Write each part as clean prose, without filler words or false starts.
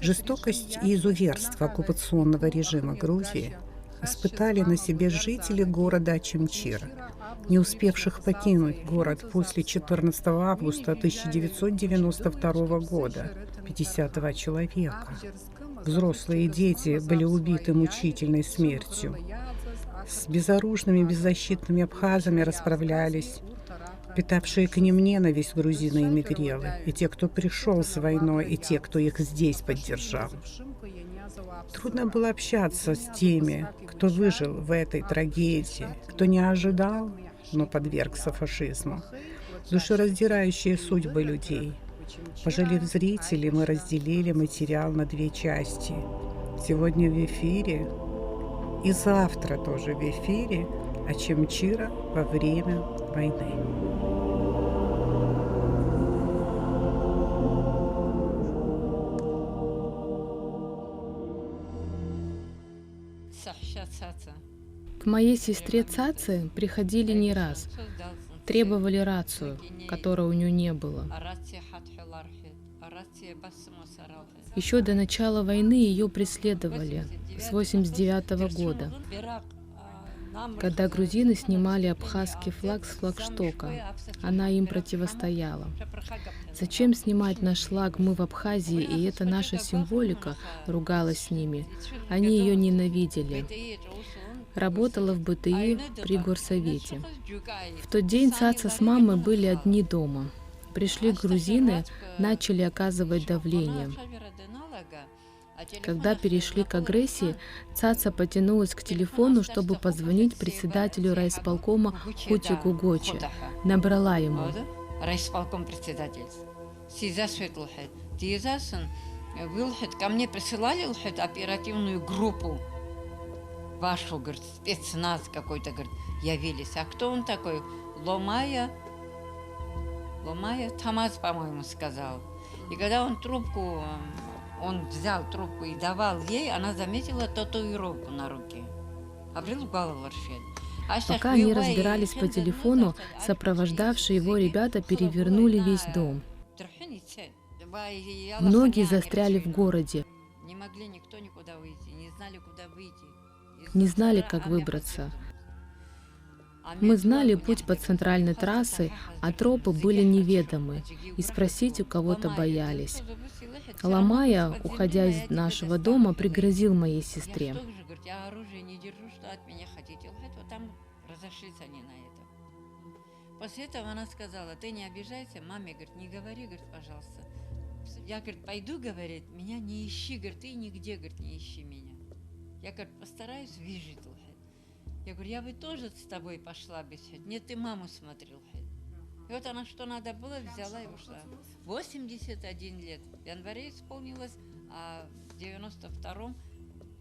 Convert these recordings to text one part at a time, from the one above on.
Жестокость и изуверство оккупационного режима Грузии испытали на себе жители города Ачимчира, не успевших покинуть город после 14 августа 1992 года, 52 человека. Взрослые и дети были убиты мучительной смертью. С безоружными, беззащитными абхазами расправлялись питавшие к ним ненависть грузины эмигрелы, и те, кто пришел с войной, и те, кто их здесь поддержал. Трудно было общаться с теми, кто выжил в этой трагедии, кто не ожидал, но подвергся фашизму. Душераздирающие судьбы людей. Пожалев зрителей, мы разделили материал на две части. Сегодня в эфире и завтра тоже в эфире Ачимчира во время войны. К моей сестре Цаце приходили не раз, требовали рацию, которой у нее не было. Еще до начала войны ее преследовали с 1989 года, когда грузины снимали абхазский флаг с флагштока. Она им противостояла. «Зачем снимать наш флаг? Мы в Абхазии, и это наша символика», ругалась с ними. Они ее ненавидели. Работала в БТИ при горсовете. В тот день Цаца с мамой были одни дома. Пришли грузины, начали оказывать давление. Когда перешли к агрессии, Цаца потянулась к телефону, чтобы позвонить председателю райисполкома Хути Гугочи. Набрала ему. Райисполком председатель. Ко мне присылали оперативную группу. Вашу, говорит, спецназ какой-то, говорит, явились. А кто он такой? Ломая Тамаз, по-моему, сказал. И когда он взял трубку и давал ей, она заметила татуировку на руке. Пока они разбирались по телефону, сопровождавшие его ребята перевернули весь дом. Многие застряли в городе. Не могли никто никуда выйти, не знали, куда выйти. Не знали, как выбраться. Мы знали путь по центральной трассе, а тропы были неведомы, и спросить у кого-то боялись. Ломая, уходя из нашего дома, пригрозил моей сестре. Я оружие не держу, что от меня хотите. Вот там разошлись они на это. После этого она сказала: ты не обижайся, маме, говорит, не говори, говорит, пожалуйста. Я, говорит, пойду, говорит, меня не ищи, говорит, ты нигде, говорит, не ищи меня. Я, говорит, постараюсь выжить. Я говорю, я бы тоже с тобой пошла бы. Нет, ты маму смотрел. И вот она, что надо было, взяла и ушла. 81 лет. В январе исполнилось, а в 92-м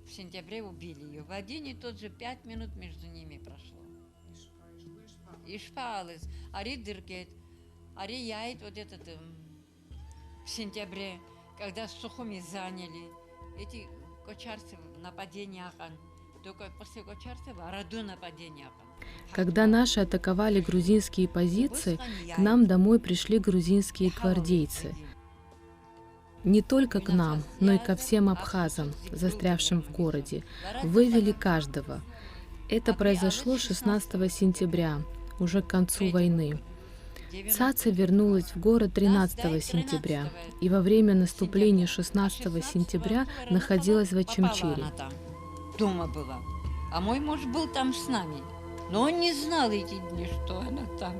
в сентябре убили ее. В один и тот же 5 минут между ними прошло. Ишпалыз. Ари дыргет. Ари яйт вот этот в сентябре, когда Сухуми заняли. Эти кочарцы нападения Ахан. Только после кочарцев Араду нападения Ахан. Когда наши атаковали грузинские позиции, к нам домой пришли грузинские гвардейцы. Не только к нам, но и ко всем абхазам, застрявшим в городе. Вывели каждого. Это произошло 16 сентября, уже к концу войны. Цаца вернулась в город 13 сентября и во время наступления 16 сентября находилась в Ачимчире. Дома была. А мой муж был там с нами. Но он не знал эти дни, что она там.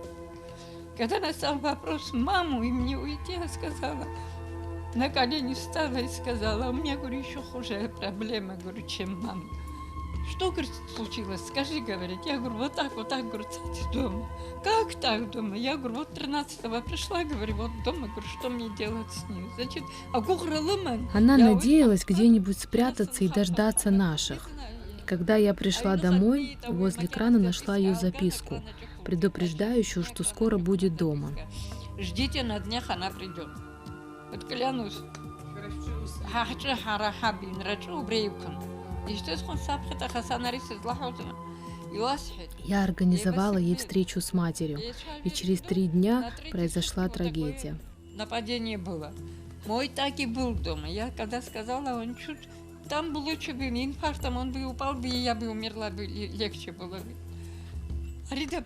Когда настал вопрос маму и мне уйти, я сказала, на колени встала и сказала, у меня, говорю, еще хуже проблема, говорю, чем мама. Что, говорит, случилось? Скажи, говорит. Я говорю, вот так, говорю, кстати, дома. Как так дома? Я говорю, вот 13-го пришла, говорю, вот дома, говорю, что мне делать с ней? Значит, она надеялась где-нибудь спрятаться и дождаться наших. Когда я пришла домой, возле крана нашла ее записку, предупреждающую, что скоро будет дома. Ждите, на днях она придет. Вот клянусь. Я организовала ей встречу с матерью, и через 3 дня произошла трагедия. Нападение было. Мой так и был дома. Я когда сказала, он чуть... Там бы лучше бы, инфарктом он бы упал бы, и я бы умерла бы, легче было бы.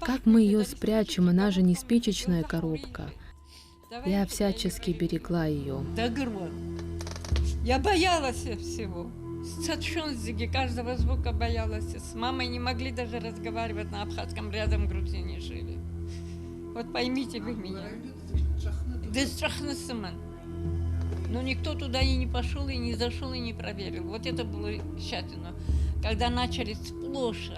Как мы ее спрячем, она же не спичечная коробка. Я всячески берегла ее. До горла. Я боялась всего. Сочувствия, каждого звука боялась. С мамой не могли даже разговаривать на абхазском, рядом в грузине жили. Вот поймите вы меня. Но никто туда и не пошел, и не зашел, и не проверил. Вот это было тщательно. Когда начали сплошь,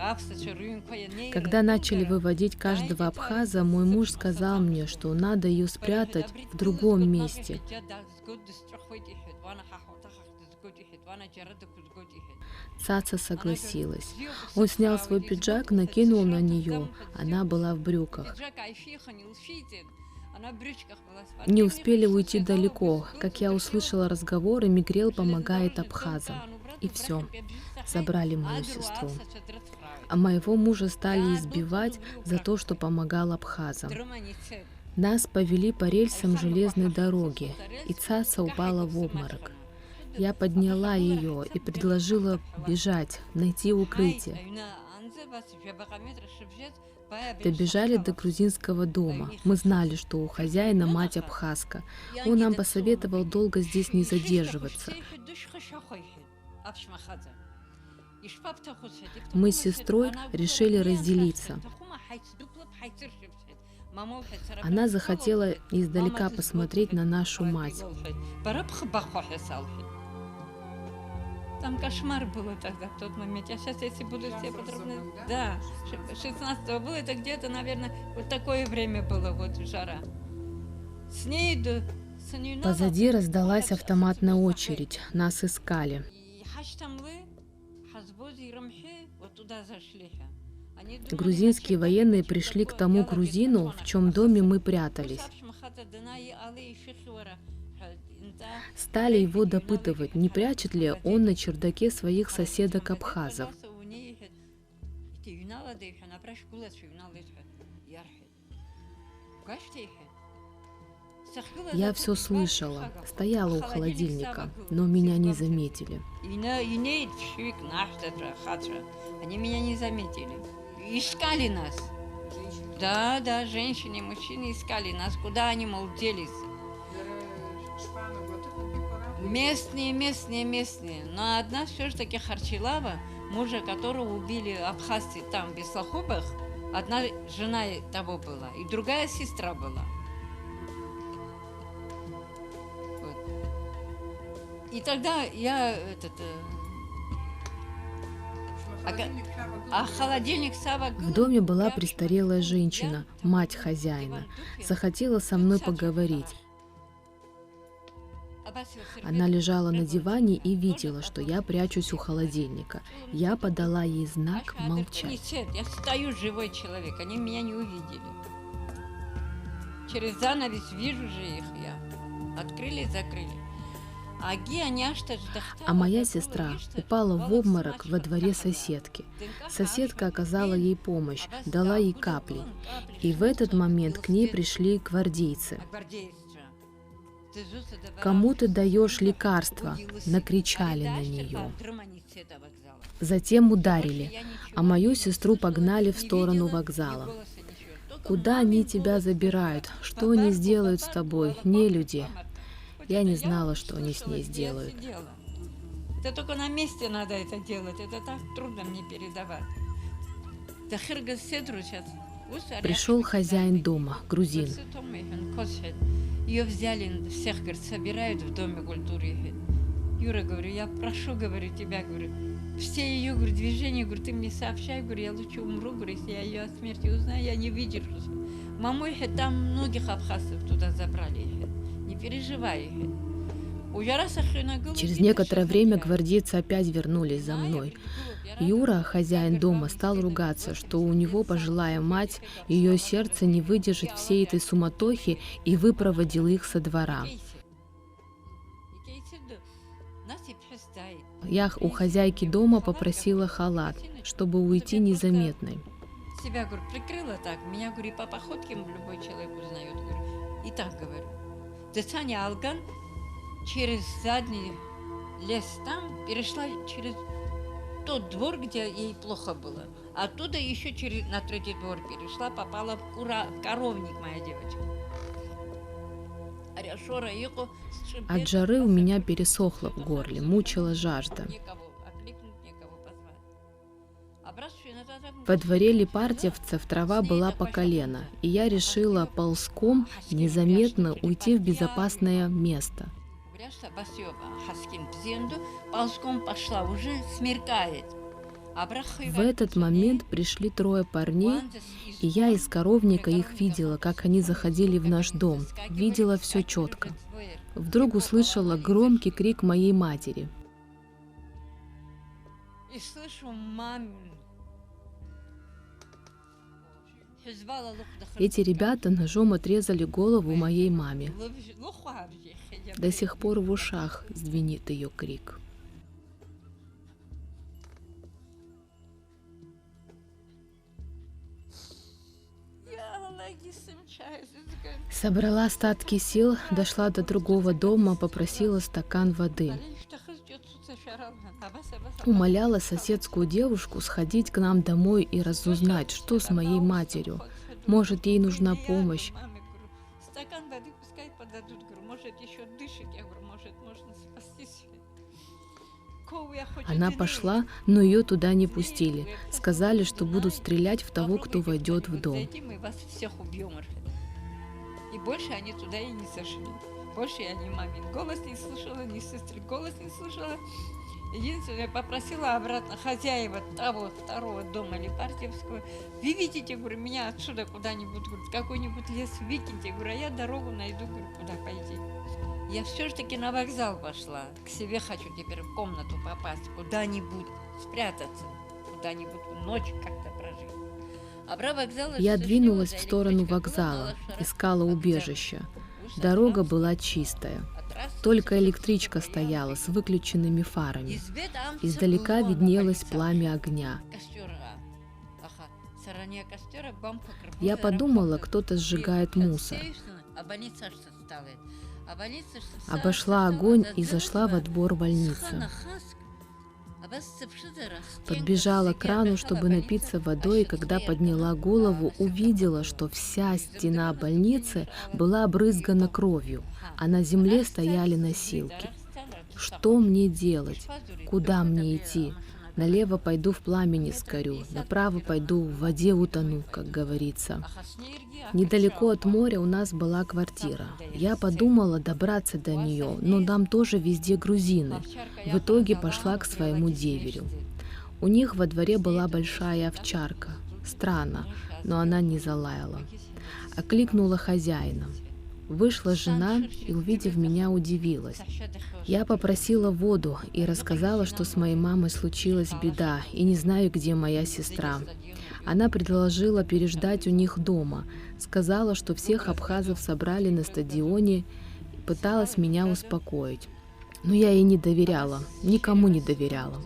Когда начали выводить каждого абхаза, мой муж сказал мне, что надо ее спрятать в другом месте. Цаца согласилась. Он снял свой пиджак, накинул на нее. Она была в брюках. Не успели уйти далеко, как я услышала разговор, и Мигрел помогает абхазам. И все. Забрали мою сестру. А моего мужа стали избивать за то, что помогал абхазам. Нас повели по рельсам железной дороги, и Цаца упала в обморок. Я подняла ее и предложила бежать, найти укрытие. Добежали до грузинского дома. Мы знали, что у хозяина мать абхазка. Он нам посоветовал долго здесь не задерживаться. Мы с сестрой решили разделиться. Она захотела издалека посмотреть на нашу мать. Там кошмар было тогда, в тот момент. Я сейчас, если буду все подробно... Да, 16-го было, это где-то, наверное, вот такое время было, вот жара. С ней Позади раздалась автоматная очередь. Нас искали. Грузинские военные пришли к тому грузину, в чьем доме мы прятались. Стали его допытывать, не прячет ли он на чердаке своих соседок-абхазов. Я все слышала, стояла у холодильника, но меня не заметили. Они меня не заметили. Искали нас. Да, женщины, мужчины искали нас. Куда они, мол, делись? Местные. Но одна все-таки Харчилава, мужа которого убили абхазцы там, в Беслахубах, одна жена того была, и другая сестра была. Вот. И тогда я холодильник Сава... В доме была престарелая женщина, мать хозяина. Захотела со мной поговорить. Она лежала на диване и видела, что я прячусь у холодильника. Я подала ей знак молчать. Я стою, живой человек, они меня не увидели. Через занавес вижу же их я. Открыли, закрыли. А моя сестра упала в обморок во дворе соседки. Соседка оказала ей помощь, дала ей капли. И в этот момент к ней пришли гвардейцы. «Кому ты даешь лекарства?» — накричали на нее. Затем ударили, а мою сестру погнали в сторону вокзала. «Куда они тебя забирают? Что они сделают с тобой, нелюди?» Я не знала, что они с ней сделают. Это только на месте надо это делать. Это так трудно мне передавать. Пришел хозяин дома, грузин. Ее взяли, всех, говорит, собирают в Доме культуры. Юра, говорю, я прошу, говорю, тебя, говорю, все ее, говорю, движения, говорю, ты мне сообщай, говорю, я лучше умру, говорю, если я ее о смерти узнаю, я не выдержу. Мамой, там многих абхазцев туда забрали. Не переживай. Через некоторое время гвардейцы опять вернулись за мной. Юра, хозяин дома, стал ругаться, что у него пожилая мать, ее сердце не выдержит всей этой суматохи, и выпроводил их со двора. Я у хозяйки дома попросила халат, чтобы уйти незаметной. Себя, говорю, прикрыла так. Меня, говорю, по походке любой человек узнает. Говорю. И так говорю. Дыхание алган, через задний лес там, перешла через тот двор, где ей плохо было. Оттуда еще на третий двор перешла, попала в коровник, моя девочка. От жары у меня пересохло в горле, мучила жажда. Во дворе липартьевцев трава была по колено, и я решила ползком незаметно уйти в безопасное место. Ползком пошла, уже смеркает. В этот момент пришли 3 парней, и я из коровника их видела, как они заходили в наш дом. Видела все четко. Вдруг услышала громкий крик моей матери. И слышу маму. Эти ребята ножом отрезали голову моей маме. До сих пор в ушах звенит ее крик. Собрала остатки сил, дошла до другого дома, попросила стакан воды. Умоляла соседскую девушку сходить к нам домой и разузнать, что с моей матерью. Может, ей нужна помощь. Стакан воды пускай подадут, может, еще дышит, я говорю, может, можно спастись. Она пошла, но ее туда не пустили. Сказали, что будут стрелять в того, кто войдет в дом. Мы вас всех убьем. И больше они туда и не сошли. Больше я ни мамин голос не слышала, ни сестры голос не слышала. Единственное, я попросила обратно хозяева того второго дома Липартьевского. Вы видите, говорю, меня отсюда куда-нибудь, в какой-нибудь лес выкиньте. Говорю, а я дорогу найду, говорю, куда пойти. Я все же таки на вокзал пошла. К себе хочу теперь в комнату попасть, куда-нибудь спрятаться, куда-нибудь ночь как-то прожить. Я двинулась в сторону вокзала, искала убежища. Дорога была чистая. Только электричка стояла с выключенными фарами. Издалека виднелось пламя огня. Я подумала, кто-то сжигает мусор. Обошла огонь и зашла во двор больницы. Подбежала к крану, чтобы напиться водой, и когда подняла голову, увидела, что вся стена больницы была обрызгана кровью, а на земле стояли носилки. Что мне делать? Куда мне идти? Налево пойду, в пламени сгорю, направо пойду, в воде утону, как говорится. Недалеко от моря у нас была квартира. Я подумала добраться до нее, но там тоже везде грузины. В итоге пошла к своему деверю. У них во дворе была большая овчарка. Странно, но она не залаяла. Окликнула хозяина. Вышла жена и, увидев меня, удивилась. Я попросила воду и рассказала, что с моей мамой случилась беда, и не знаю, где моя сестра. Она предложила переждать у них дома, сказала, что всех абхазов собрали на стадионе, и пыталась меня успокоить. Но я ей не доверяла, никому не доверяла.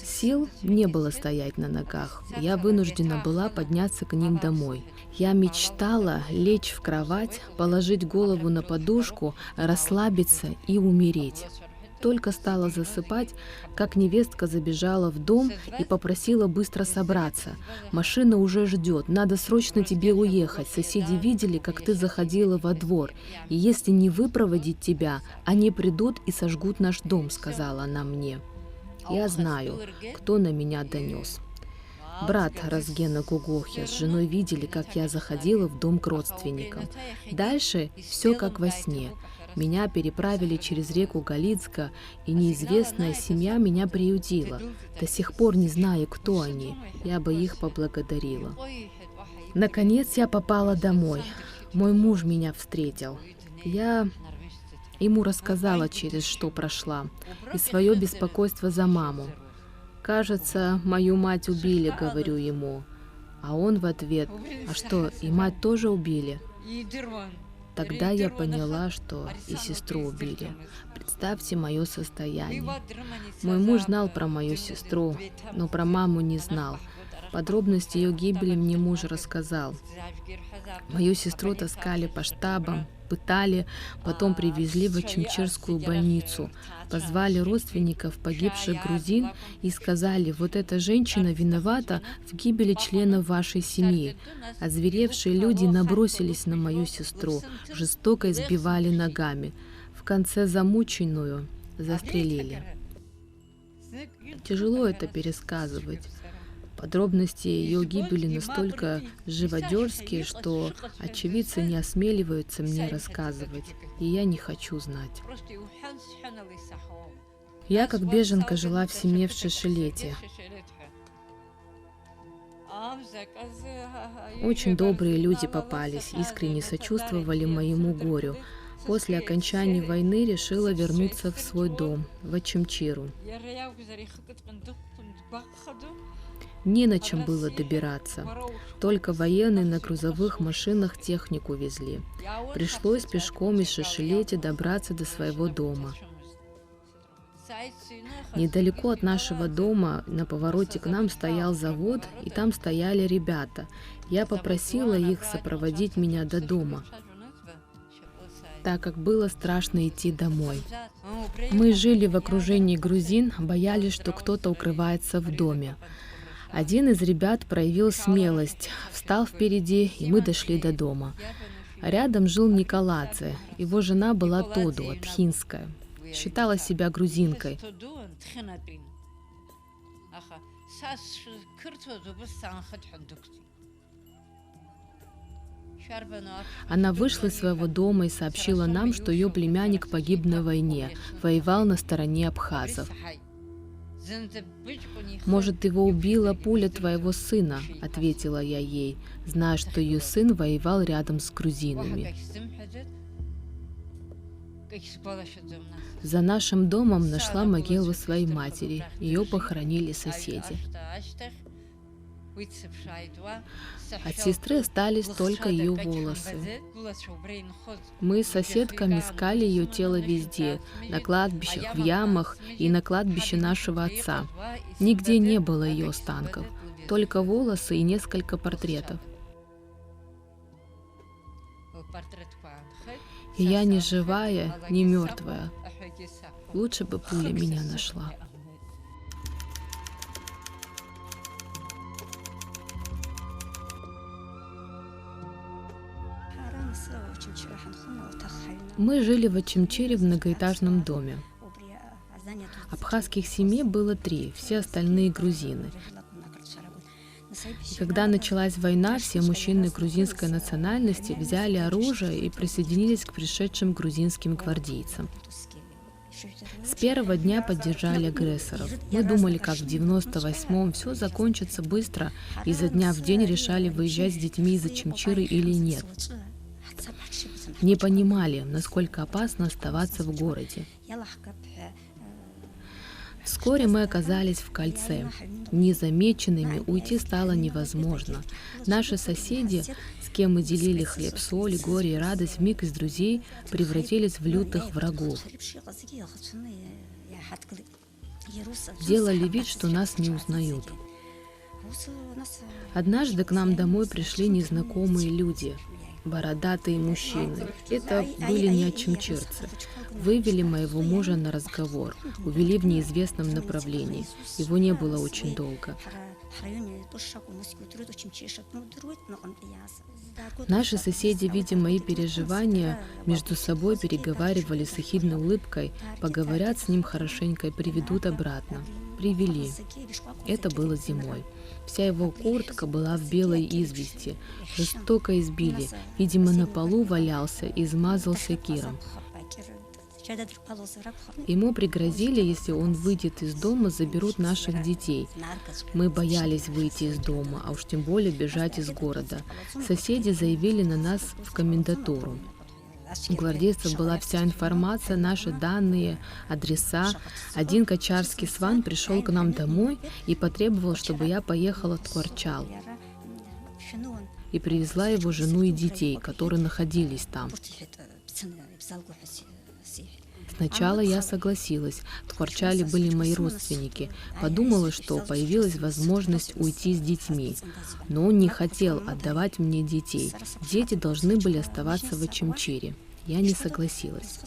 Сил не было стоять на ногах, я вынуждена была подняться к ним домой. Я мечтала лечь в кровать, положить голову на подушку, расслабиться и умереть. Только стала засыпать, как невестка забежала в дом и попросила быстро собраться. «Машина уже ждет, надо срочно тебе уехать. Соседи видели, как ты заходила во двор. И если не выпроводить тебя, они придут и сожгут наш дом», — сказала она мне. Я знаю, кто на меня донес. Брат Разгена Гугохи с женой видели, как я заходила в дом к родственникам. Дальше все как во сне. Меня переправили через реку Галицка, и неизвестная семья меня приютила. До сих пор не знаю, кто они. Я бы их поблагодарила. Наконец я попала домой. Мой муж меня встретил. Я ему рассказала, через что прошла, и свое беспокойство за маму. «Кажется, мою мать убили», — говорю ему. А он в ответ: «А что, и мать тоже убили?» Тогда я поняла, что и сестру убили. Представьте мое состояние. Мой муж знал про мою сестру, но про маму не знал. Подробности ее гибели мне муж рассказал. Мою сестру таскали по штабам, пытали, потом привезли в Очимчирскую больницу, позвали родственников погибших грузин и сказали: вот эта женщина виновата в гибели членов вашей семьи. Озверевшие люди набросились на мою сестру, жестоко избивали ногами. В конце замученную застрелили. Тяжело это пересказывать. Подробности ее гибели настолько живодерские, что очевидцы не осмеливаются мне рассказывать, и я не хочу знать. Я как беженка жила в семье в Шишелете. Очень добрые люди попались, искренне сочувствовали моему горю. После окончания войны решила вернуться в свой дом, в Очимчиру. Не на чем было добираться. Только военные на грузовых машинах технику везли. Пришлось пешком из Шишелети добраться до своего дома. Недалеко от нашего дома на повороте к нам стоял завод, и там стояли ребята. Я попросила их сопроводить меня до дома, так как было страшно идти домой. Мы жили в окружении грузин, боялись, что кто-то укрывается в доме. Один из ребят проявил смелость, встал впереди, и мы дошли до дома. Рядом жил Николадзе, его жена была Тоду, тхинская, считала себя грузинкой. Она вышла из своего дома и сообщила нам, что ее племянник погиб на войне, воевал на стороне абхазов. «Может, его убила пуля твоего сына», — ответила я ей, зная, что ее сын воевал рядом с грузинами. За нашим домом нашла могилу своей матери, ее похоронили соседи. От сестры остались только ее волосы. Мы с соседками искали ее тело везде, на кладбищах, в ямах и на кладбище нашего отца. Нигде не было ее останков, только волосы и несколько портретов. И я не живая, не мертвая. Лучше бы пуля меня нашла. Мы жили в Очимчире в многоэтажном доме. Абхазских семей было 3, все остальные грузины. И когда началась война, все мужчины грузинской национальности взяли оружие и присоединились к пришедшим грузинским гвардейцам. С первого дня поддержали агрессоров. Мы думали, как в 98-м все закончится быстро, и изо дня в день решали выезжать с детьми из Очимчиры или нет. Не понимали, насколько опасно оставаться в городе. Вскоре мы оказались в кольце. Незамеченными уйти стало невозможно. Наши соседи, с кем мы делили хлеб, соль, горе и радость, вмиг из друзей превратились в лютых врагов. Делали вид, что нас не узнают. Однажды к нам домой пришли незнакомые люди, бородатые мужчины. Это были не очимчирцы. Вывели моего мужа на разговор, увели в неизвестном направлении. Его не было очень долго. Наши соседи, видя мои переживания, между собой переговаривали с ехидной улыбкой, поговорят с ним хорошенько и приведут обратно. Привели. Это было зимой. Вся его куртка была в белой извести. Жестоко избили. Видимо, на полу валялся и измазался киром. Ему пригрозили, если он выйдет из дома, заберут наших детей. Мы боялись выйти из дома, а уж тем более бежать из города. Соседи заявили на нас в комендатуру. У гвардейцев была вся информация, наши данные, адреса. Один качарский сван пришел к нам домой и потребовал, чтобы я поехала в Ткварчал и привезла его жену и детей, которые находились там. Сначала я согласилась, в Тхорчале были мои родственники. Подумала, что появилась возможность уйти с детьми. Но он не хотел отдавать мне детей. Дети должны были оставаться в Очамчире. Я не согласилась.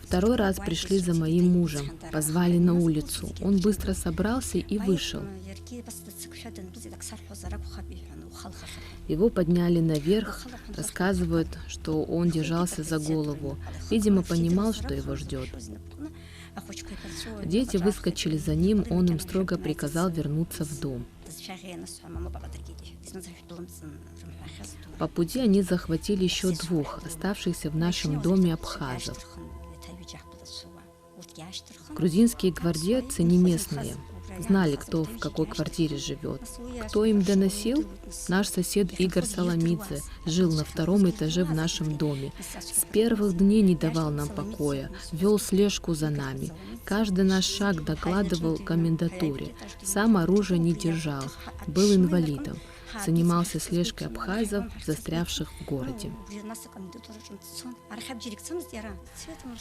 Второй раз пришли за моим мужем, позвали на улицу. Он быстро собрался и вышел. Его подняли наверх, рассказывают, что он держался за голову. Видимо, понимал, что его ждет. Дети выскочили за ним, он им строго приказал вернуться в дом. По пути они захватили еще 2 оставшихся в нашем доме абхазов. Грузинские гвардейцы не местные. Знали, кто в какой квартире живет. Кто им доносил? Наш сосед Игорь Соломидзе жил на 2-м этаже в нашем доме. С первых дней не давал нам покоя, вел слежку за нами. Каждый наш шаг докладывал комендатуре. Сам оружие не держал, был инвалидом. Занимался слежкой абхазов, застрявших в городе.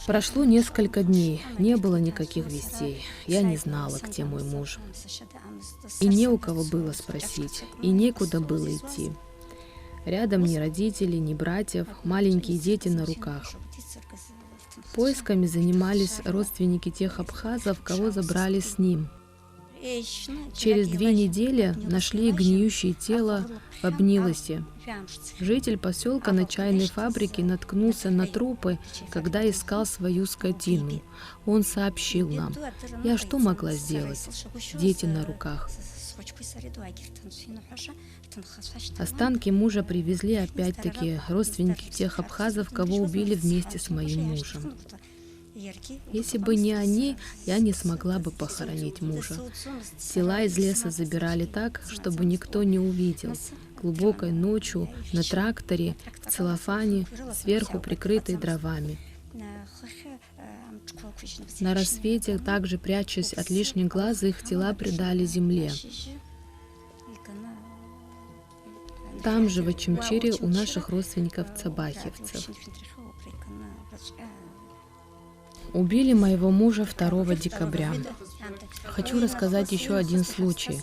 Прошло несколько дней, не было никаких вестей. Я не знала, где мой муж. И не у кого было спросить, и некуда было идти. Рядом ни родителей, ни братьев, маленькие дети на руках. Поисками занимались родственники тех абхазов, кого забрали с ним. Через 2 недели нашли гниющее тело в Обнилосе. Житель поселка на чайной фабрике наткнулся на трупы, когда искал свою скотину. Он сообщил нам. Я что могла сделать? Дети на руках. Останки мужа привезли опять-таки родственники тех абхазов, кого убили вместе с моим мужем. Если бы не они, я не смогла бы похоронить мужа. Тела из леса забирали так, чтобы никто не увидел. Глубокой ночью на тракторе, в целлофане, сверху прикрытой дровами. На рассвете, также прячась от лишних глаз, их тела предали земле. Там же, в Очамчире, у наших родственников цабахевцев. Убили моего мужа 2 декабря. Хочу рассказать еще один случай.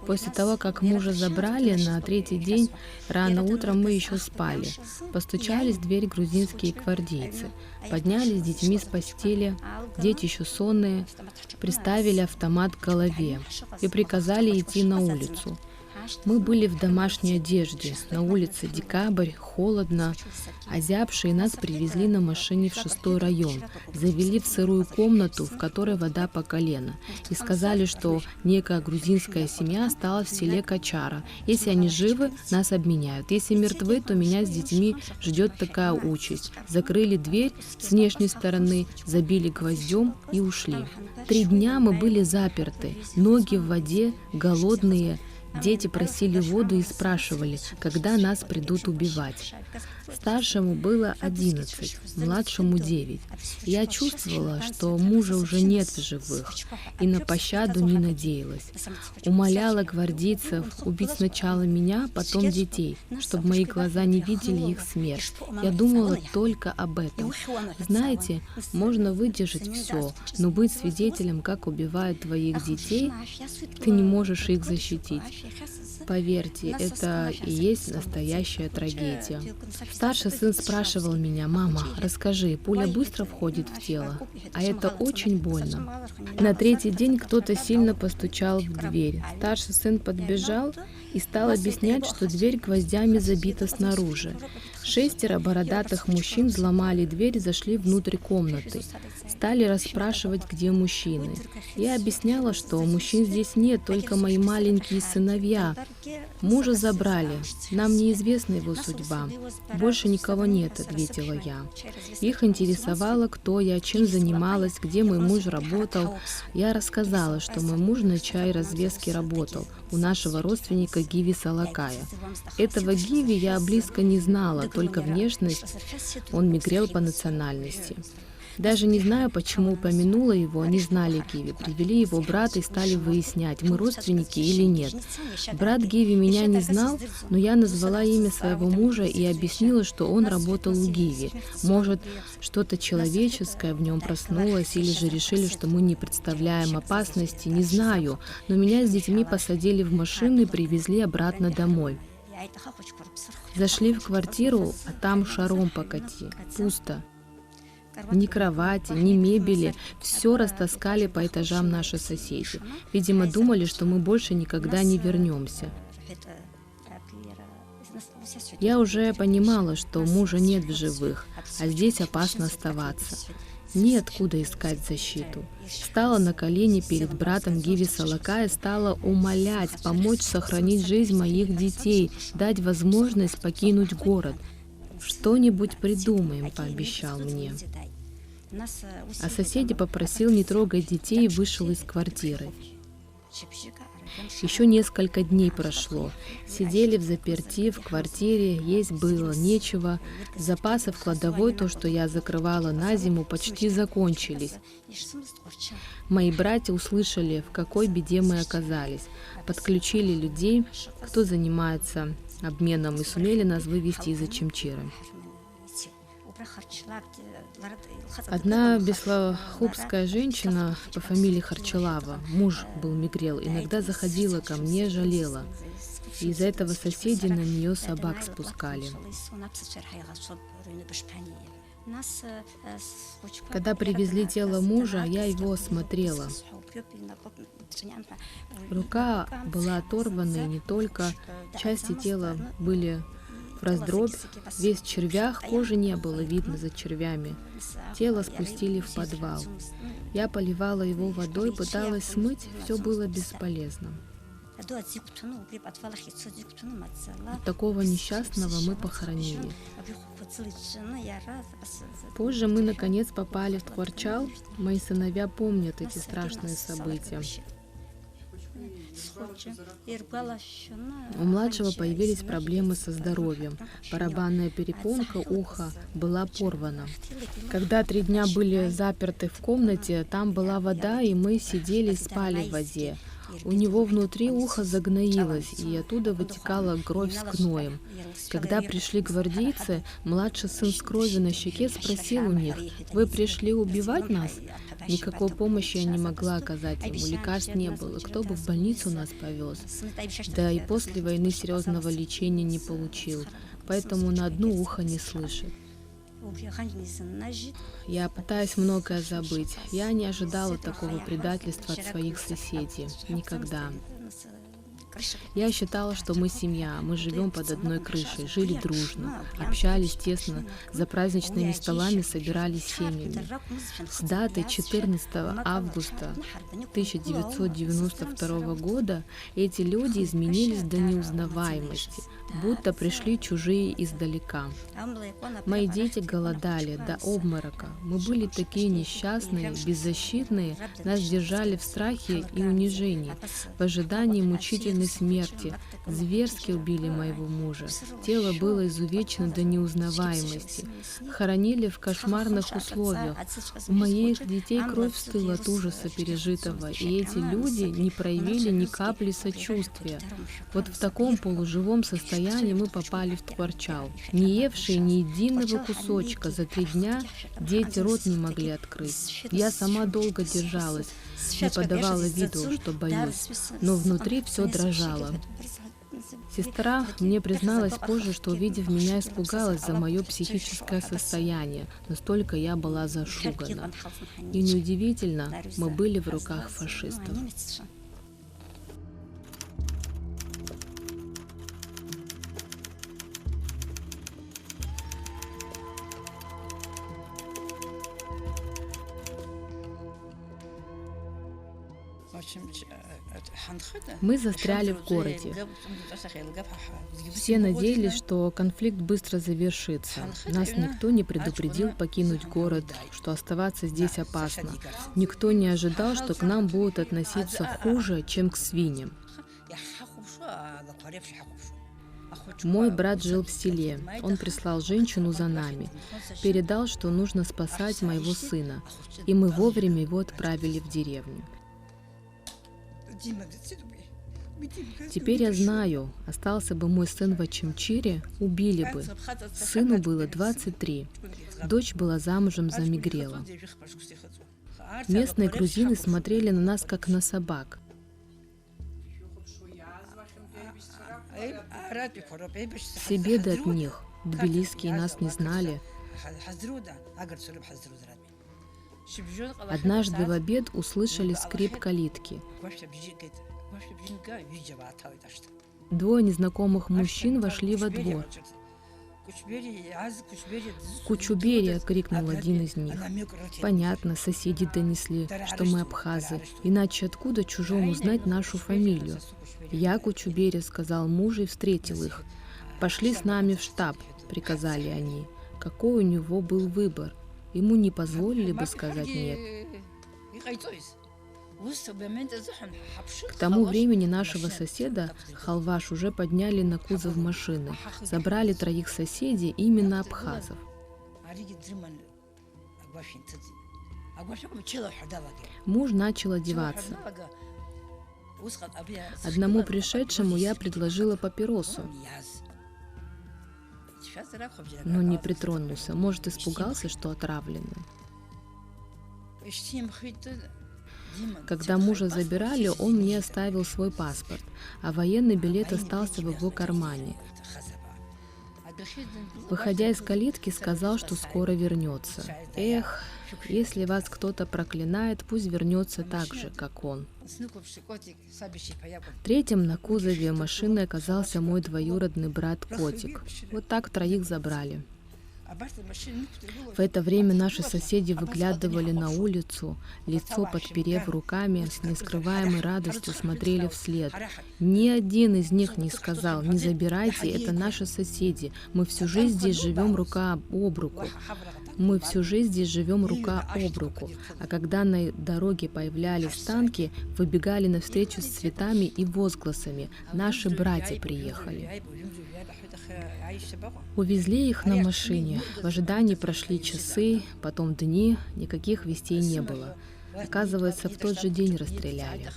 После того, как мужа забрали, на 3-й день, рано утром мы еще спали. Постучались в дверь грузинские гвардейцы. Поднялись с детьми с постели, дети еще сонные, приставили автомат к голове и приказали идти на улицу. Мы были в домашней одежде, на улице декабрь, холодно. Озябшие нас привезли на машине в 6-й район, завели в сырую комнату, в которой вода по колено, и сказали, что некая грузинская семья осталась в селе Качара. Если они живы, нас обменяют. Если мертвы, то меня с детьми ждет такая участь. Закрыли дверь с внешней стороны, забили гвоздем и ушли. 3 дня мы были заперты, ноги в воде, голодные. Дети просили воду и спрашивали, когда нас придут убивать. Старшему было 11, младшему 9. Я чувствовала, что мужа уже нет в живых, и на пощаду не надеялась. Умоляла гвардейцев убить сначала меня, потом детей, чтобы мои глаза не видели их смерть. Я думала только об этом. Знаете, можно выдержать все, но быть свидетелем, как убивают твоих детей, ты не можешь их защитить. Поверьте, это и есть настоящая трагедия. Старший сын спрашивал меня: «Мама, расскажи, пуля быстро входит в тело?» А это очень больно. На 3-й день кто-то сильно постучал в дверь. Старший сын подбежал и стал объяснять, что дверь гвоздями забита снаружи. 6 бородатых мужчин взломали дверь и зашли внутрь комнаты. Стали расспрашивать, где мужчины. Я объясняла, что мужчин здесь нет, только мои маленькие сыновья. Мужа забрали. Нам неизвестна его судьба. Больше никого нет, ответила я. Их интересовало, кто я, чем занималась, где мой муж работал. Я рассказала, что мой муж на чай-развеске работал у нашего родственника Гиви Салакая. Этого Гиви я близко не знала, только внешность, он мигрел по национальности. Даже не знаю, почему упомянула его, они знали Гиви. Привели его брата и стали выяснять, мы родственники или нет. Брат Гиви меня не знал, но я назвала имя своего мужа и объяснила, что он работал у Гиви. Может, что-то человеческое в нем проснулось, или же решили, что мы не представляем опасности, не знаю. Но меня с детьми посадили в машину и привезли обратно домой. Зашли в квартиру, а там шаром покати, пусто. Ни кровати, ни мебели, все растаскали по этажам наши соседи. Видимо, думали, что мы больше никогда не вернемся. Я уже понимала, что мужа нет в живых, а здесь опасно оставаться. Неоткуда искать защиту. Стала на колени перед братом Гиви Салака и стала умолять помочь сохранить жизнь моих детей, дать возможность покинуть город. «Что-нибудь придумаем», — пообещал мне. А соседи попросил не трогать детей и вышел из квартиры. Еще несколько дней прошло. Сидели взаперти в квартире, есть было нечего. Запасы в кладовой, то, что я закрывала на зиму, почти закончились. Мои братья услышали, в какой беде мы оказались. Подключили людей, кто занимается обменом, и сумели нас вывести из Очимчира. Одна беслахубская женщина по фамилии Харчалава, муж был мигрел, иногда заходила ко мне, жалела. И из-за этого соседи на нее собак спускали. Когда привезли тело мужа, я его осмотрела. Рука была оторвана, и не только части тела были в раздробь, весь в червях, кожи не было видно за червями. Тело спустили в подвал. Я поливала его водой, пыталась смыть, все было бесполезно. Такого несчастного мы похоронили. Позже мы наконец попали в Тхварчал. Мои сыновья помнят эти страшные события. У младшего появились проблемы со здоровьем. Барабанная перепонка уха была порвана. Когда 3 дня были заперты в комнате, там была вода, и мы сидели и спали в воде. У него внутри ухо загноилось, и оттуда вытекала кровь с гноем. Когда пришли гвардейцы, младший сын с кровью на щеке спросил у них: «Вы пришли убивать нас?» Никакой помощи я не могла оказать ему, лекарств не было, кто бы в больницу нас повез. Да и после войны серьезного лечения не получил, поэтому на одно ухо не слышит. Я пытаюсь многое забыть. Я не ожидала такого предательства от своих соседей. Никогда. Я считала, что мы семья, мы живем под одной крышей, жили дружно, общались тесно, за праздничными столами собирались семьями. С даты 14 августа 1992 года эти люди изменились до неузнаваемости, будто пришли чужие издалека. Мои дети голодали до обморока. Мы были такие несчастные, беззащитные, нас держали в страхе и унижении, в ожидании мучительной смерти. Зверски убили моего мужа. Тело было изувечено до неузнаваемости. Хоронили в кошмарных условиях. У моих детей кровь стыла от ужаса пережитого, и эти люди не проявили ни капли сочувствия. Вот в таком полуживом состоянии мы попали в Тхварчал. Не евшие ни единого кусочка, за 3 дня дети рот не могли открыть. Я сама долго держалась, не подавала виду, что боюсь, но внутри все дрожало. Сестра мне призналась позже, что, увидев меня, испугалась за мое психическое состояние. Настолько я была зашугана. И неудивительно, мы были в руках фашистов. Мы застряли в городе. Все надеялись, что конфликт быстро завершится. Нас никто не предупредил покинуть город, что оставаться здесь опасно. Никто не ожидал, что к нам будут относиться хуже, чем к свиньям. Мой брат жил в селе. Он прислал женщину за нами. Передал, что нужно спасать моего сына. И мы вовремя его отправили в деревню. Теперь я знаю, остался бы мой сын в Ачамчире, убили бы. Сыну было 23. Дочь была замужем за Мигрела. Местные грузины смотрели на нас, как на собак. Все беды от них. Тбилисские нас не знали. Однажды в обед услышали скрип калитки. Двое незнакомых мужчин вошли во двор. «Кучуберия!» — крикнул один из них. Понятно, соседи донесли, что мы абхазы, иначе откуда чужому знать нашу фамилию? «Я Кучуберия», — сказал муж и встретил их. «Пошли с нами в штаб», — приказали они. Какой у него был выбор? Ему не позволили бы сказать «нет». К тому времени нашего соседа, Халваш, уже подняли на кузов машины. Забрали 3 соседей, именно абхазов. Муж начал одеваться. Одному пришедшему я предложила папиросу, но не притронулся. Может, испугался, что отравленный. Когда мужа забирали, он мне оставил свой паспорт, а военный билет остался в его кармане. Выходя из калитки, сказал, что скоро вернется. Эх, если вас кто-то проклинает, пусть вернется так же, как он. Третьим на кузове машины оказался мой двоюродный брат Котик. Вот так 3 забрали. В это время наши соседи выглядывали на улицу, лицо подперев руками, с нескрываемой радостью смотрели вслед. Ни один из них не сказал: «Не забирайте, это наши соседи, мы всю жизнь здесь живем рука об руку». Мы всю жизнь здесь живем рука об руку. А когда на дороге появлялись танки, выбегали навстречу с цветами и возгласами: «Наши братья приехали». Увезли их на машине. В ожидании прошли часы, потом дни, никаких вестей не было. Оказывается, в тот же день расстреляли.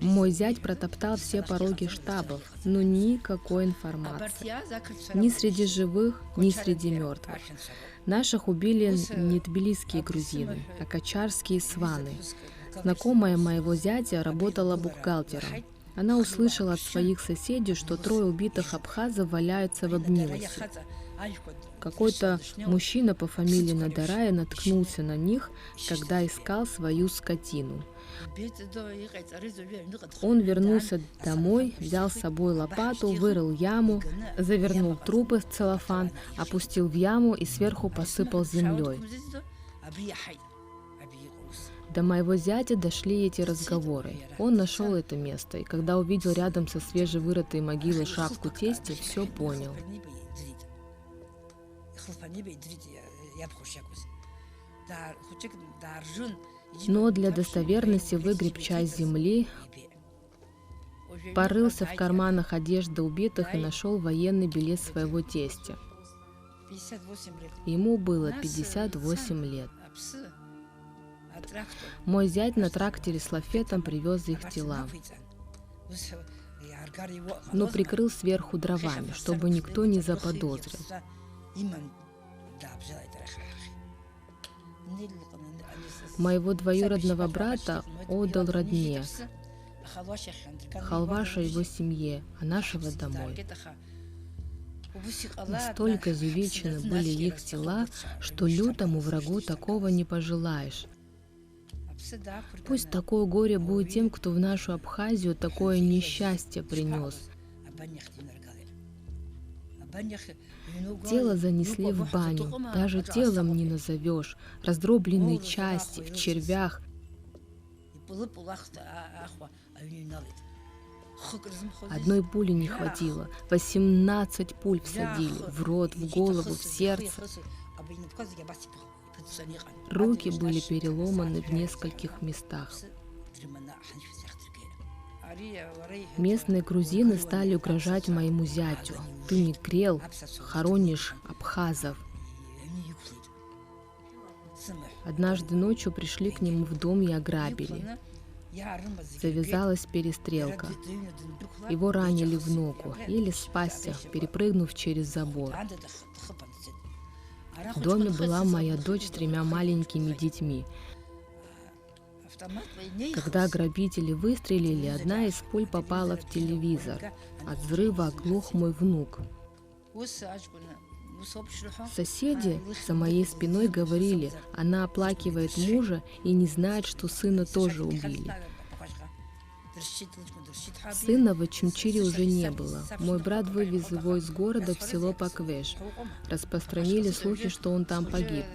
Мой зять протоптал все пороги штабов, но никакой информации. Ни среди живых, ни среди мертвых. Наших убили не тбилисские грузины, а качарские сваны. Знакомая моего зятя работала бухгалтером. Она услышала от своих соседей, что 3 убитых абхазов валяются в обнилосе. Какой-то мужчина по фамилии Надарая наткнулся на них, когда искал свою скотину. Он вернулся домой, взял с собой лопату, вырыл яму, завернул трупы в целлофан, опустил в яму и сверху посыпал землей. До моего зятя дошли эти разговоры. Он нашел это место, и когда увидел рядом со свежевырытой могилой шапку тестя, все понял. Но для достоверности выгреб часть земли, порылся в карманах одежды убитых и нашел военный билет своего тестя. Ему было 58 лет. Мой зять на тракторе с лафетом привез их тела, но прикрыл сверху дровами, чтобы никто не заподозрил. Моего двоюродного брата отдал родне, Халваша его семье, а нашего домой. Настолько изувечены были их тела, что лютому врагу такого не пожелаешь. Пусть такое горе будет тем, кто в нашу Абхазию такое несчастье принес. Тело занесли в баню, даже телом не назовешь, раздробленные части, в червях. Одной пули не хватило, 18 пуль всадили, в рот, в голову, в сердце. Руки были переломаны в нескольких местах. Местные грузины стали угрожать моему зятю. Ты не крел, хоронишь абхазов. Однажды ночью пришли к нему в дом и ограбили. Завязалась перестрелка. Его ранили в ногу, еле спасся, перепрыгнув через забор. В доме была моя дочь с 3 маленькими детьми. Когда грабители выстрелили, одна из пуль попала в телевизор. От взрыва оглох мой внук. Соседи за моей спиной говорили, она оплакивает мужа и не знает, что сына тоже убили. Сына в Ачамчире уже не было. Мой брат вывез его из города в село Паквеш. Распространили слухи, что он там погиб.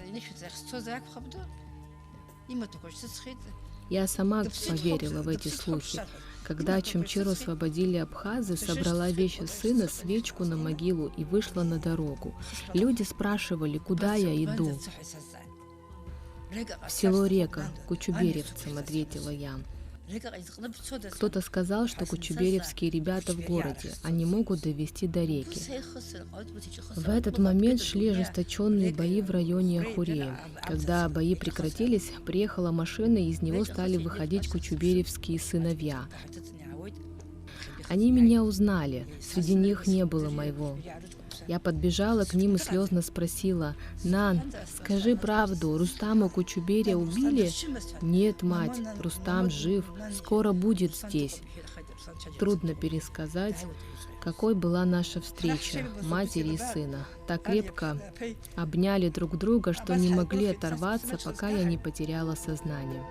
Я сама поверила в эти слухи. Когда Ачамчиру освободили абхазы, собрала вещи сына, свечку на могилу и вышла на дорогу. Люди спрашивали, куда я иду. «В село Река, к кучуберевцам», — ответила я. Кто-то сказал, что кучуберевские ребята в городе, они могут довести до реки. В этот момент шли ожесточенные бои в районе Ахуреи. Когда бои прекратились, приехала машина, и из него стали выходить кучуберевские сыновья. Они меня узнали, среди них не было моего. Я подбежала к ним и слезно спросила: «Нан, скажи правду, Рустама Кучуберия убили?» «Нет, мать, Рустам жив, скоро будет здесь». Трудно пересказать, какой была наша встреча матери и сына. Так крепко обняли друг друга, что не могли оторваться, пока я не потеряла сознание.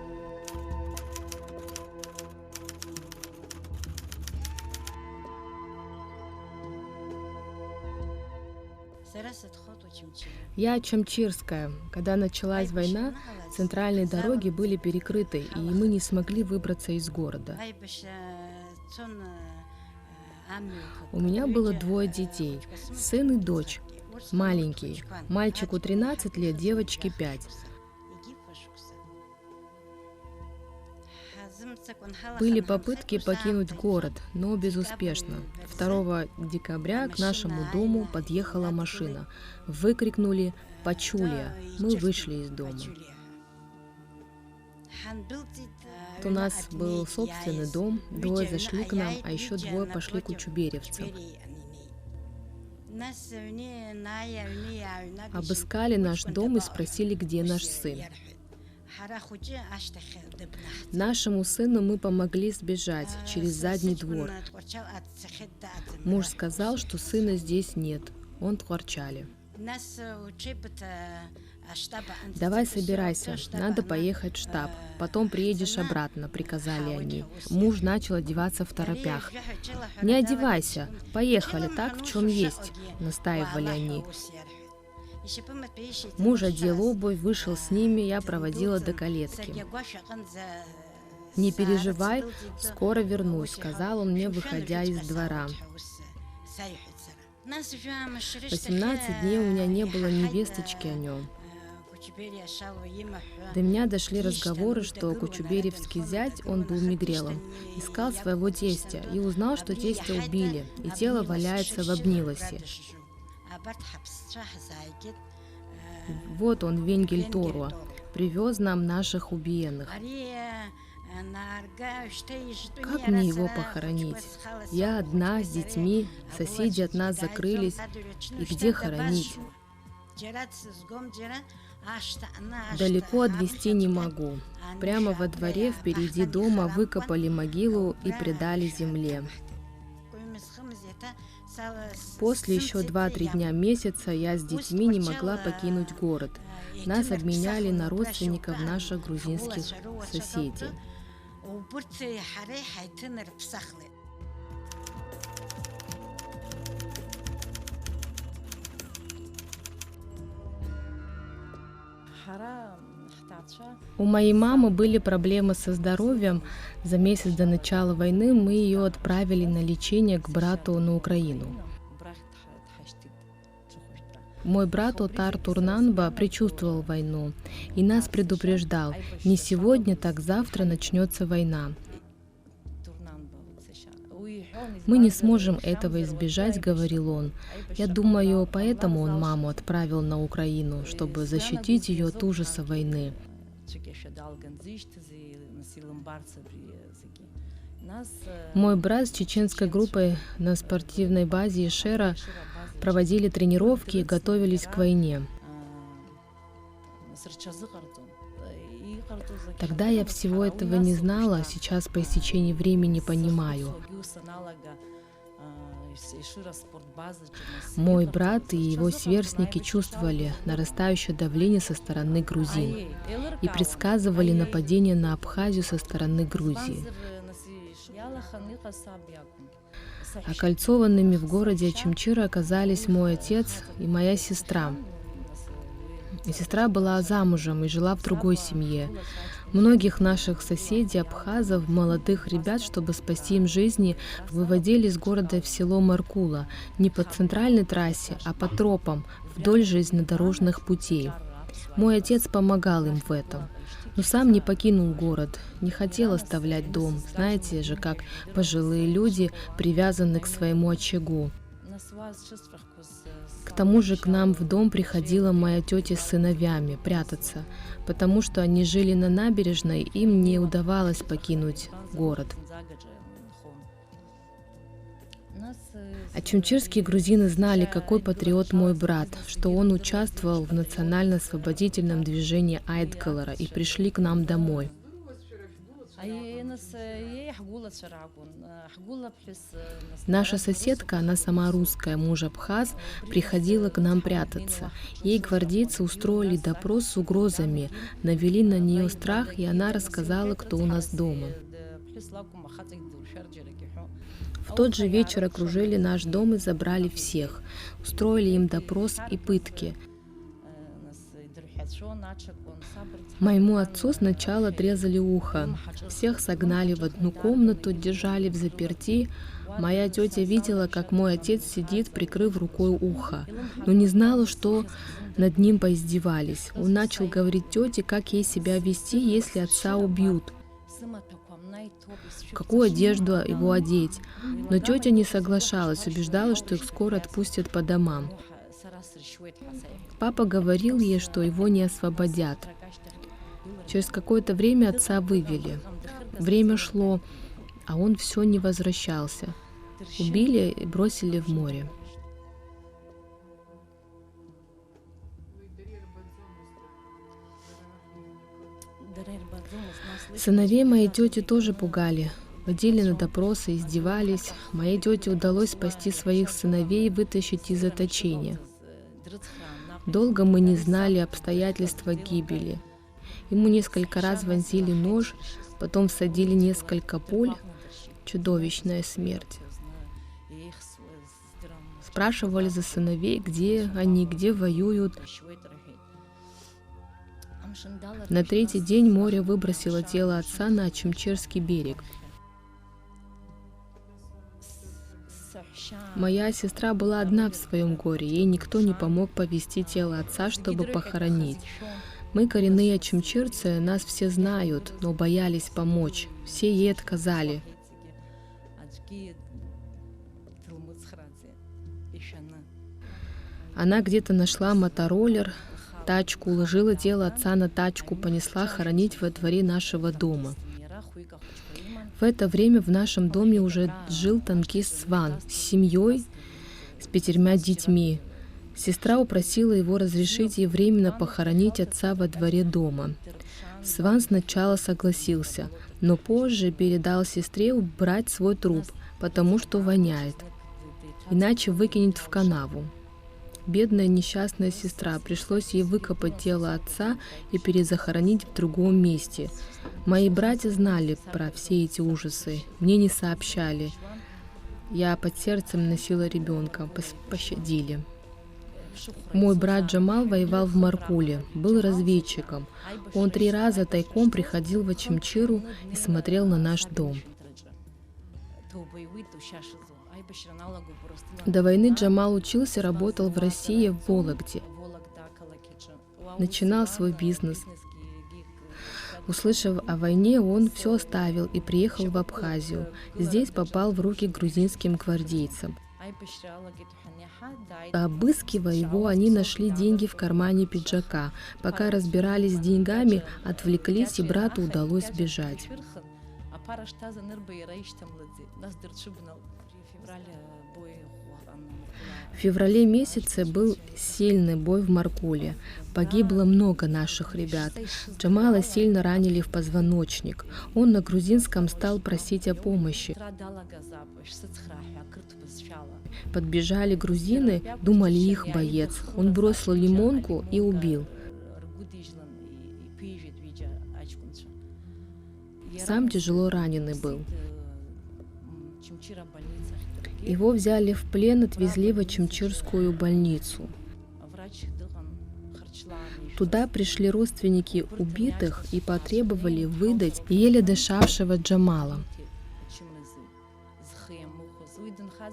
Я ачамчирская. Когда началась война, центральные дороги были перекрыты, и мы не смогли выбраться из города. У меня было 2 детей, сын и дочь, маленькие. Мальчику 13 лет, девочке 5. Были попытки покинуть город, но безуспешно. 2 декабря к нашему дому подъехала машина. Выкрикнули «Пачулия!». Мы вышли из дома. У нас был собственный дом, 2 зашли к нам, а еще 2 пошли к кучуберевцам. Обыскали наш дом и спросили, где наш сын. Нашему сыну мы помогли сбежать через задний двор. Муж сказал, что сына здесь нет, он в Тхуарчале. «Давай собирайся, надо поехать в штаб, потом приедешь обратно», — приказали они. Муж начал одеваться в торопях. «Не одевайся, поехали так, в чем есть», — настаивали они. Муж одел обувь, вышел с ними, я проводила до калитки. «Не переживай, скоро вернусь», — сказал он мне, выходя из двора. 18 дней у меня не было ни весточки о нем. До меня дошли разговоры, что кучуберевский зять, он был мигрелом, искал своего тестя и узнал, что тестя убили, и тело валяется в Обнилосе. Вот он, Венгель Торуа, привез нам наших убиенных. Как мне его похоронить? Я одна, с детьми, соседи от нас закрылись. И где хоронить? Далеко отвезти не могу. Прямо во дворе впереди дома выкопали могилу и предали земле. После еще 2-3 дня месяца я с детьми не могла покинуть город. Нас обменяли на родственников наших грузинских соседей. У моей мамы были проблемы со здоровьем. За месяц до начала войны мы ее отправили на лечение к брату на Украину. Мой брат Отар Турнанба предчувствовал войну и нас предупреждал: не сегодня, так завтра начнется война. Мы не сможем этого избежать, говорил он. Я думаю, поэтому он маму отправил на Украину, чтобы защитить ее от ужаса войны. Мой брат с чеченской группой на спортивной базе Ишера проводили тренировки и готовились к войне. Тогда я всего этого не знала, сейчас по истечении времени понимаю. Мой брат и его сверстники чувствовали нарастающее давление со стороны грузин и предсказывали нападение на Абхазию со стороны Грузии. Окольцованными в городе Очимчира оказались мой отец и моя сестра. Сестра была замужем и жила в другой семье. Многих наших соседей, абхазов, молодых ребят, чтобы спасти им жизни, выводили из города в село Маркула, не по центральной трассе, а по тропам, вдоль железнодорожных путей. Мой отец помогал им в этом, но сам не покинул город, не хотел оставлять дом. Знаете же, как пожилые люди привязаны к своему очагу. К тому же к нам в дом приходила моя тетя с сыновьями прятаться, потому что они жили на набережной, им не удавалось покинуть город. Очимчирские грузины знали, какой патриот мой брат, что он участвовал в национально-освободительном движении Айдгалара и пришли к нам домой. Наша соседка, она сама русская, муж абхаз, приходила к нам прятаться. Ей гвардейцы устроили допрос с угрозами, навели на нее страх, и она рассказала, кто у нас дома. В тот же вечер окружили наш дом и забрали всех. Устроили им допрос и пытки. Моему отцу сначала отрезали ухо. Всех согнали в одну комнату, держали взаперти. Моя тетя видела, как мой отец сидит, прикрыв рукой ухо, но не знала, что над ним поиздевались. Он начал говорить тете, как ей себя вести, если отца убьют, какую одежду его одеть. Но тетя не соглашалась, убеждала, что их скоро отпустят по домам. Папа говорил ей, что его не освободят. Через какое-то время отца вывели. Время шло, а он все не возвращался. Убили и бросили в море. Сыновей моей тети тоже пугали. Водили на допросы, издевались. Моей тете удалось спасти своих сыновей и вытащить из заточения. Долго мы не знали обстоятельства гибели. Ему несколько раз вонзили нож, потом всадили несколько пуль. Чудовищная смерть. Спрашивали за сыновей, где они, где воюют. На третий день море выбросило тело отца на Очимчирский берег. Моя сестра была одна в своем горе, ей никто не помог повезти тело отца, чтобы похоронить. Мы коренные очимчирцы, нас все знают, но боялись помочь. Все ей отказали. Она где-то нашла мотороллер, тачку, уложила тело отца на тачку, понесла хоронить во дворе нашего дома. В это время в нашем доме уже жил танкист Сван с семьей, с 5 детьми. Сестра упросила его разрешить ей временно похоронить отца во дворе дома. Сван сначала согласился, но позже передал сестре убрать свой труп, потому что воняет, иначе выкинет в канаву. Бедная несчастная сестра, пришлось ей выкопать тело отца и перезахоронить в другом месте. Мои братья знали про все эти ужасы, мне не сообщали. Я под сердцем носила ребенка, пощадили. Мой брат Джамал воевал в Маркуле, был разведчиком. Он 3 раза тайком приходил в Очимчиру и смотрел на наш дом. До войны Джамал учился, работал в России, в Вологде. Начинал свой бизнес. Услышав о войне, он все оставил и приехал в Абхазию. Здесь попал в руки грузинским гвардейцам. Обыскивая его, они нашли деньги в кармане пиджака. Пока разбирались с деньгами, отвлеклись, и брату удалось бежать. В феврале месяце был сильный бой в Маркуле. Погибло много наших ребят. Джамала сильно ранили в позвоночник. Он на грузинском стал просить о помощи. Подбежали грузины, думали, их боец. Он бросил лимонку и убил. Сам тяжело раненый был. Его взяли в плен, отвезли в Очимчирскую больницу. Туда пришли родственники убитых и потребовали выдать еле дышавшего Джамала.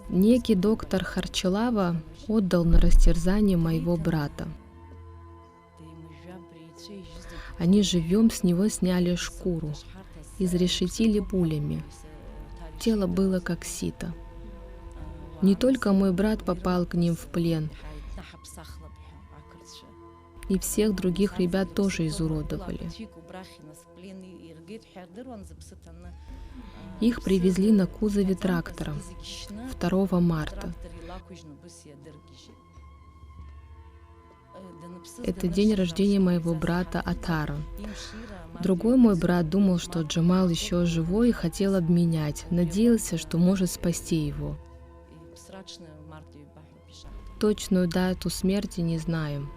Некий доктор Харчалава отдал на растерзание моего брата. Они живьем с него сняли шкуру, изрешетили пулями. Тело было как сито. Не только мой брат попал к ним в плен, и всех других ребят тоже изуродовали. Их привезли на кузове трактора 2 марта. Это день рождения моего брата Атара. Другой мой брат думал, что Джамал еще живой и хотел обменять, надеялся, что может спасти его. Точную дату смерти не знаем.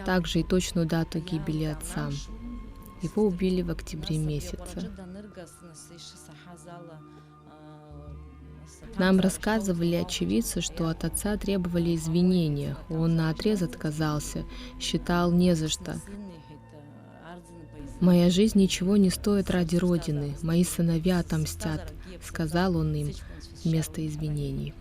Также и точную дату гибели отца. Его убили в октябре месяце. Нам рассказывали очевидцы, что от отца требовали извинения. Он наотрез отказался, считал не за что. «Моя жизнь ничего не стоит ради Родины, мои сыновья отомстят», — сказал он им вместо извинений.